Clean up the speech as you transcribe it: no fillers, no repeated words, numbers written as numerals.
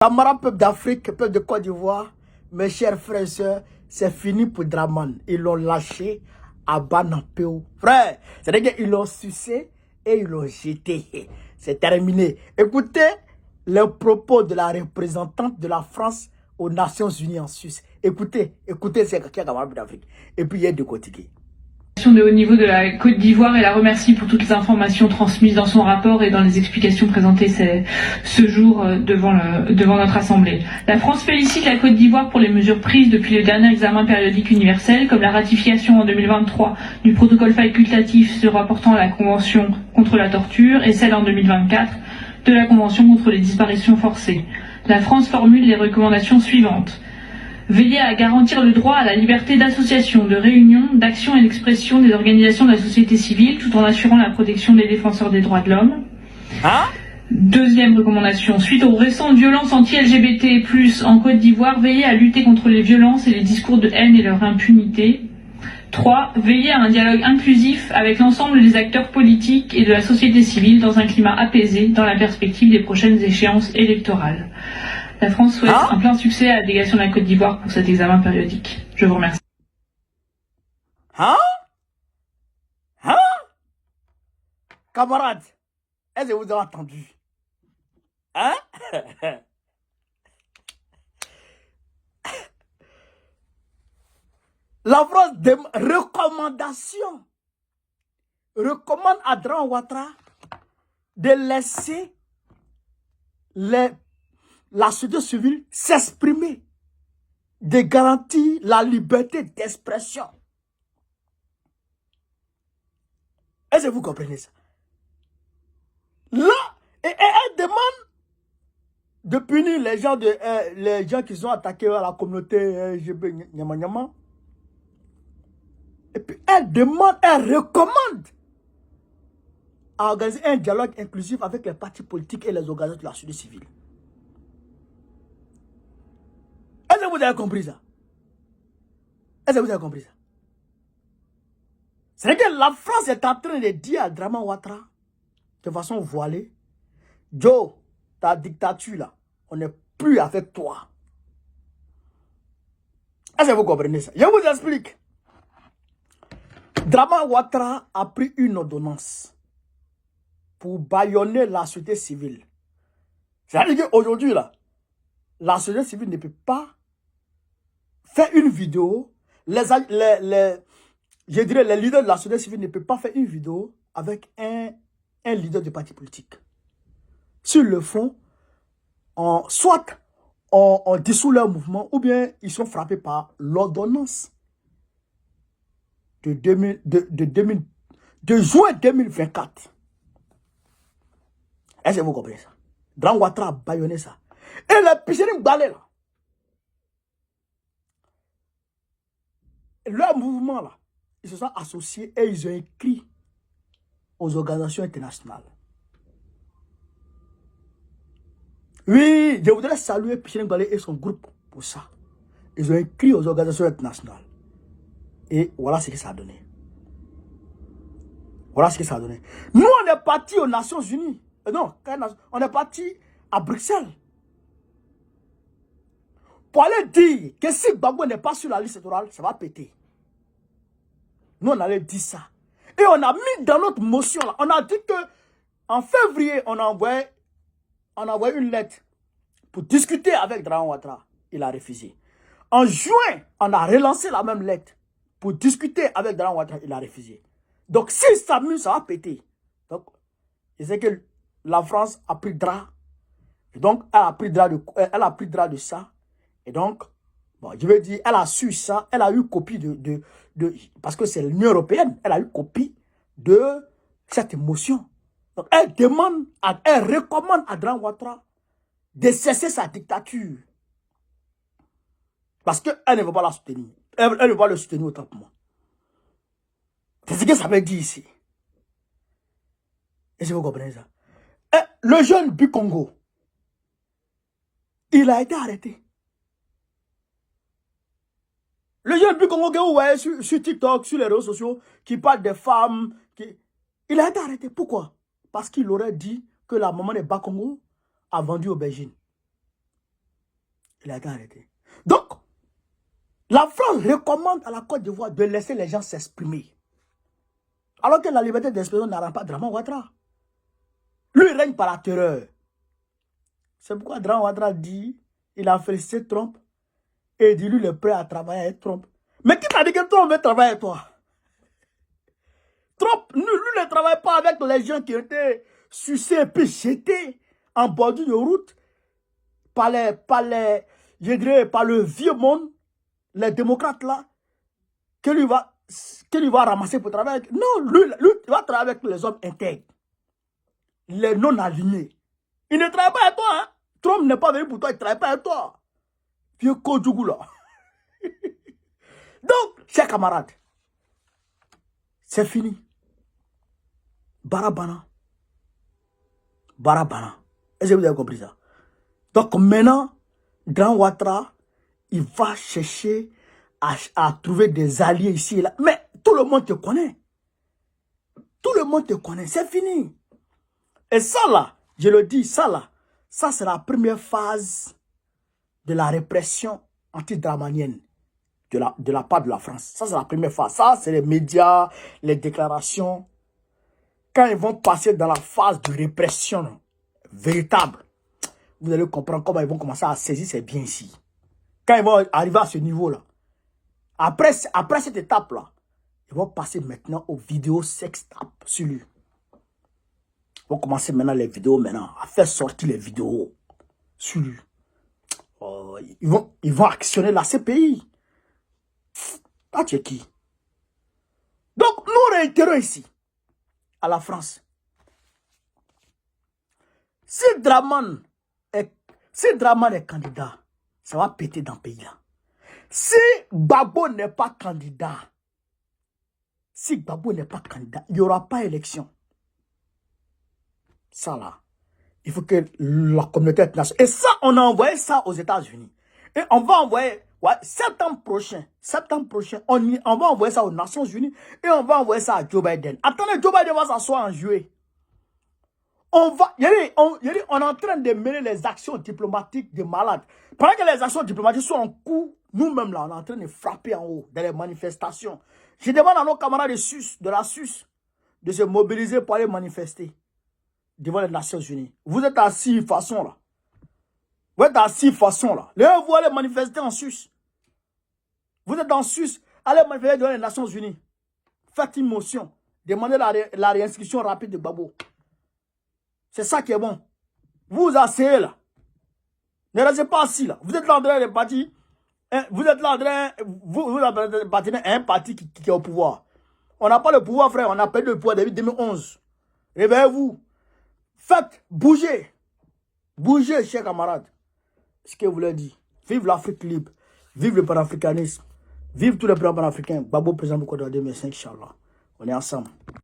Camarades peuple d'Afrique, peuple de Côte d'Ivoire, mes chers frères et sœurs, c'est fini pour Draman. Ils l'ont lâché à Banapéo. Frère, c'est-à-dire qu'ils l'ont sucé et ils l'ont jeté. C'est terminé. Écoutez les propos de la représentante de la France aux Nations Unies en Suisse. Écoutez c'est qui a camarade d'Afrique. Et puis il y a de côté. De haut niveau de la Côte d'Ivoire et la remercie pour toutes les informations transmises dans son rapport et dans les explications présentées ce jour devant notre Assemblée. La France félicite la Côte d'Ivoire pour les mesures prises depuis le dernier examen périodique universel, comme la ratification en 2023 du protocole facultatif se rapportant à la Convention contre la torture et celle en 2024 de la Convention contre les disparitions forcées. La France formule les recommandations suivantes. Veiller à garantir le droit à la liberté d'association, de réunion, d'action et d'expression des organisations de la société civile, tout en assurant la protection des défenseurs des droits de l'homme. Deuxième recommandation, suite aux récentes violences anti-LGBT+, en Côte d'Ivoire, veiller à lutter contre les violences et les discours de haine et leur impunité. 3. Veiller à un dialogue inclusif avec l'ensemble des acteurs politiques et de la société civile dans un climat apaisé dans la perspective des prochaines échéances électorales. La France souhaite un plein succès à la délégation de la Côte d'Ivoire pour cet examen périodique. Je vous remercie. Camarades, est-ce que vous avez entendu? La France recommande à Draman Ouattara de laisser la société civile s'exprimer, de garantir la liberté d'expression. Est-ce que vous comprenez ça? Là, elle demande de punir les gens qui sont attaqués à la communauté LGBT Nyama Nyama. Et puis elle recommande à organiser un dialogue inclusif avec les partis politiques et les organisations de la société civile. Est-ce que vous avez compris ça? Est-ce que vous avez compris ça? C'est que la France est en train de dire à Draman Ouattara, de façon voilée, Joe, ta dictature là, on n'est plus avec toi. Est-ce que vous comprenez ça? Je vous explique. Draman Ouattara a pris une ordonnance pour bâillonner la société civile. C'est-à-dire qu'aujourd'hui, là, la société civile ne peut pas faire une vidéo. Je dirais les leaders de la société civile ne peuvent pas faire une vidéo avec un leader de parti politique. Sur le fond, soit on dissout leur mouvement ou bien ils sont frappés par l'ordonnance de juin 2024. Est-ce que vous comprenez ça? Draman Ouattara a bâillonné ça. Et les Pichering Balé là, leur mouvement là, ils se sont associés et ils ont écrit aux organisations internationales. Oui, je voudrais saluer Pichering Balé et son groupe pour ça. Ils ont écrit aux organisations internationales. Et voilà ce que ça a donné. Voilà ce que ça a donné. Nous, on est partis aux Nations Unies. Non, on est parti à Bruxelles. Pour aller dire que si Gbagbo n'est pas sur la liste électorale, ça va péter. Nous, on allait dire ça. Et on a mis dans notre motion, là, on a dit que en février, on a envoyé une lettre pour discuter avec Draman Ouattara. Il a refusé. En juin, on a relancé la même lettre pour discuter avec Draman Ouattara. Il a refusé. Donc, si ça s'amuse, ça va péter. Donc, je sais que la France a pris drap. Et donc, elle a pris drap de ça. Et donc, bon, je veux dire, elle a su ça. Elle a eu copie parce que c'est l'Union européenne. Elle a eu copie de cette émotion. Donc, elle recommande à Draman Ouattara de cesser sa dictature. Parce qu'elle ne veut pas la soutenir. Elle ne veut pas le soutenir autant que moi. C'est ce que ça veut dire ici. Est-ce que vous comprenez ça? Et le jeune Bukongo, il a été arrêté. Le jeune Bukongo que vous voyez sur TikTok, sur les réseaux sociaux, qui parle des femmes, il a été arrêté. Pourquoi? Parce qu'il aurait dit que la maman de Bakongo a vendu aubergine. Il a été arrêté. Donc, la France recommande à la Côte d'Ivoire de laisser les gens s'exprimer. Alors que la liberté d'expression n'arrange pas Draman Ouattara. Lui, il règne par la terreur. C'est pourquoi Draman Ouattara dit, il a félicité Trump et dit, lui, il est prêt à travailler avec Trump. Mais qui t'a dit que Trump veut travailler avec toi? Trump, lui, ne travaille pas avec les gens qui étaient sucés et puis jetés en bordure de route par le vieux monde, les démocrates là, que lui va ramasser pour travailler avec. Non, lui, il va travailler avec les hommes intègres, les non-alignés. Il ne travaille pas avec toi, hein. Trump n'est pas venu pour toi, il ne travaille pas avec toi. Vieux Kojougou là. Donc, chers camarades, c'est fini. Barabana. Barabana. Est-ce que vous avez compris ça? Donc maintenant, Grand Ouattara, il va chercher à trouver des alliés ici et là. Mais tout le monde te connaît. Tout le monde te connaît. C'est fini. Et ça là, je le dis, ça c'est la première phase de la répression antidramanienne de la part de la France. Ça c'est la première phase. Ça c'est les médias, les déclarations. Quand ils vont passer dans la phase de répression véritable, vous allez comprendre comment ils vont commencer à saisir ces biens ici. Quand ils vont arriver à ce niveau-là, après cette étape-là, ils vont passer maintenant aux vidéos sextapes sur lui. Ils vont commencer maintenant les vidéos à faire sortir les vidéos sur lui. Ils vont actionner la CPI. Ah, tu es qui? Donc, nous réitérons ici, à la France. Si Draman est candidat, ça va péter dans le pays là. Si Gbagbo n'est pas candidat, il n'y aura pas élection. Ça là, il faut que la communauté internationale... Et ça, on a envoyé ça aux États-Unis. Et on va envoyer, septembre prochain, on va envoyer ça aux Nations Unies et on va envoyer ça à Joe Biden. Attendez, Joe Biden va s'asseoir en juillet. On est en train de mener les actions diplomatiques de malades. Pendant que les actions diplomatiques sont en cours, nous-mêmes là, on est en train de frapper en haut, dans les manifestations. Je demande à nos camarades de la SUS de se mobiliser pour aller manifester devant les Nations Unies. Vous êtes à 6 façons là. Vous êtes à 6 façons là. Vous allez manifester en SUS. Vous êtes en SUS, allez manifester devant les Nations Unies. Faites une motion. Demandez la réinscription rapide de Gbagbo. C'est ça qui est bon. Vous asseyez là. Ne restez pas assis là. Vous êtes là en train de bâtir. Vous êtes là en train de bâtir un parti qui est au pouvoir. On n'a pas le pouvoir, frère. On a perdu le pouvoir depuis 2011. Réveillez-vous. Faites bouger. Bougez, chers camarades. Ce que vous voulez dire. Vive l'Afrique libre. Vive le panafricanisme. Vive tous les plans panafricains. Gbagbo, président du Côte d'Ivoire 2005, Inch'Allah. On est ensemble.